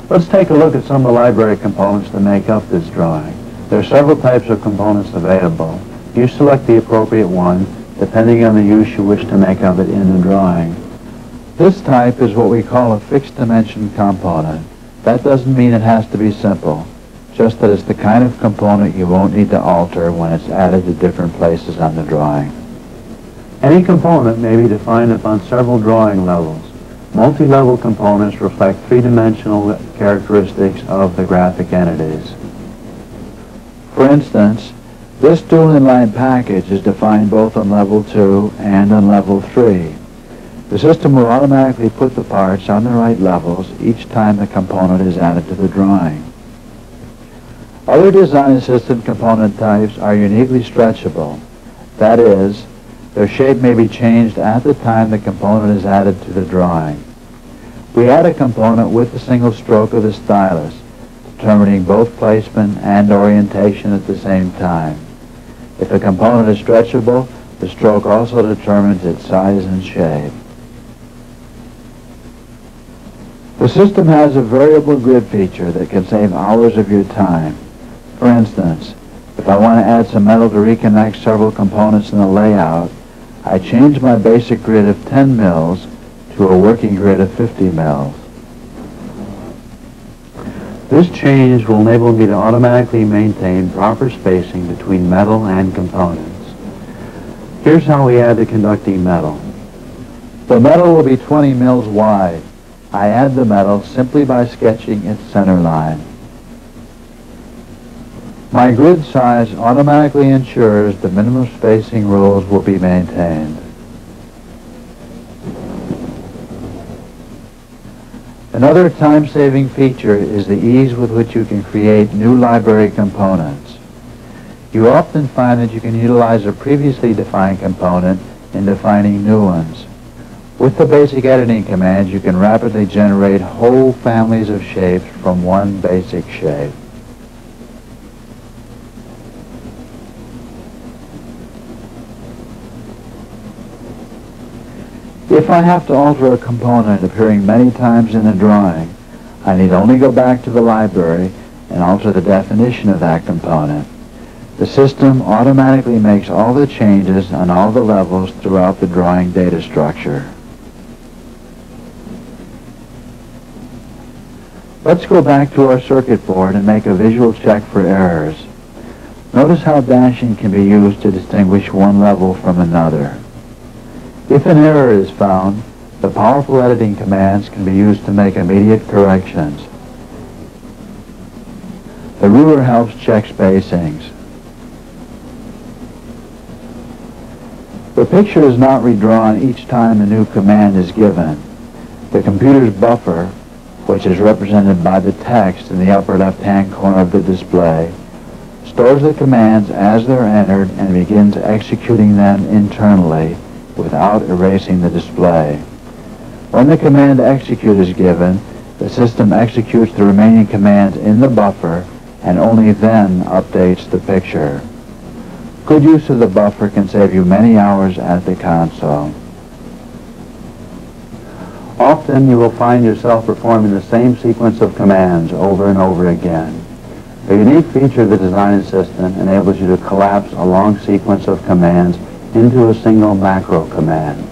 Let's take a look at some of the library components that make up this drawing. There are several types of components available. You select the appropriate one depending on the use you wish to make of it in the drawing. This type is what we call a fixed dimension component. That doesn't mean it has to be simple, just that it's the kind of component you won't need to alter when it's added to different places on the drawing. Any component may be defined upon several drawing levels. Multi-level components reflect three-dimensional characteristics of the graphic entities. For instance, this dual inline package is defined both on level 2 and on level 3. The system will automatically put the parts on the right levels each time the component is added to the drawing. Other design assisted component types are uniquely stretchable. That is, their shape may be changed at the time the component is added to the drawing. We add a component with a single stroke of the stylus, determining both placement and orientation at the same time. If a component is stretchable, the stroke also determines its size and shape. The system has a variable grid feature that can save hours of your time. For instance, if I want to add some metal to reconnect several components in the layout, I change my basic grid of 10 mils to a working grid of 50 mils. This change will enable me to automatically maintain proper spacing between metal and components. Here's how we add the conducting metal. The metal will be 20 mils wide. I add the metal simply by sketching its center line. My grid size automatically ensures the minimum spacing rules will be maintained. Another time-saving feature is the ease with which you can create new library components. You often find that you can utilize a previously defined component in defining new ones. With the basic editing commands, you can rapidly generate whole families of shapes from one basic shape. If I have to alter a component appearing many times in a drawing, I need only go back to the library and alter the definition of that component. The system automatically makes all the changes on all the levels throughout the drawing data structure. Let's go back to our circuit board and make a visual check for errors. Notice how dashing can be used to distinguish one level from another. If an error is found, the powerful editing commands can be used to make immediate corrections. The ruler helps check spacings. The picture is not redrawn each time a new command is given. The computer's buffer, which is represented by the text in the upper left-hand corner of the display, stores the commands as they're entered and begins executing them internally without erasing the display. When the command execute is given, the system executes the remaining commands in the buffer and only then updates the picture. Good use of the buffer can save you many hours at the console. Often you will find yourself performing the same sequence of commands over and over again. A unique feature of the design assistant enables you to collapse a long sequence of commands into a single macro command.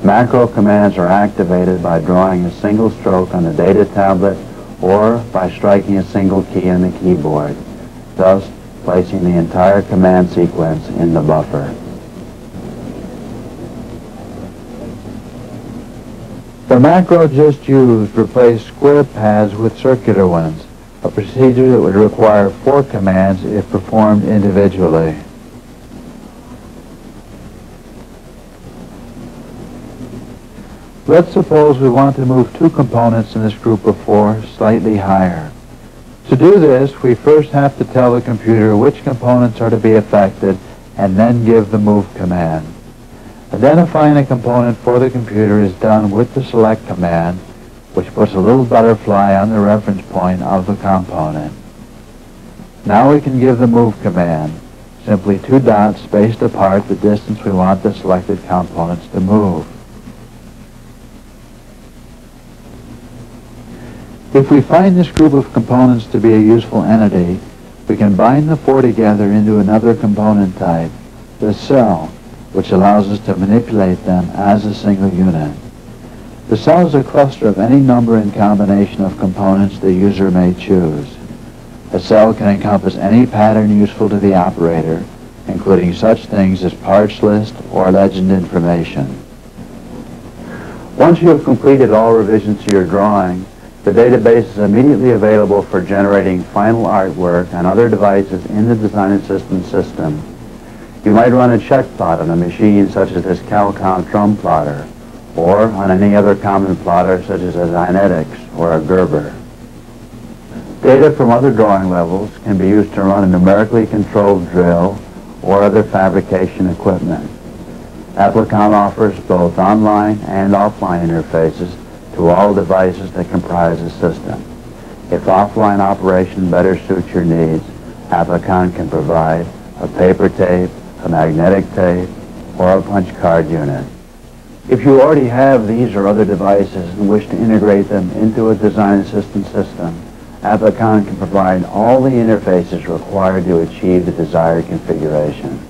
Macro commands are activated by drawing a single stroke on the data tablet or by striking a single key on the keyboard, thus placing the entire command sequence in the buffer. The macro just used replaced square paths with circular ones, a procedure that would require 4 commands if performed individually. Let's suppose we want to move 2 components in this group of 4 slightly higher. To do this, we first have to tell the computer which components are to be affected and then give the move command. Identifying a component for the computer is done with the select command, which puts a little butterfly on the reference point of the component. Now we can give the move command, simply 2 dots spaced apart the distance we want the selected components to move. If we find this group of components to be a useful entity, we can bind the four together into another component type, the cell, which allows us to manipulate them as a single unit. The cell is a cluster of any number and combination of components the user may choose. A cell can encompass any pattern useful to the operator, including such things as parts list or legend information. Once you have completed all revisions to your drawing, the database is immediately available for generating final artwork on other devices in the Design and Systems system. You might run a check plot on a machine such as this CalCount drum plotter, or on any other common plotter such as a Dynetics or a Gerber. Data from other drawing levels can be used to run a numerically controlled drill or other fabrication equipment. Applicon offers both online and offline interfaces to all devices that comprise the system. If offline operation better suits your needs, Applicon can provide a paper tape, a magnetic tape, or a punch card unit. If you already have these or other devices and wish to integrate them into a Design and Systems system, Applicon can provide all the interfaces required to achieve the desired configuration.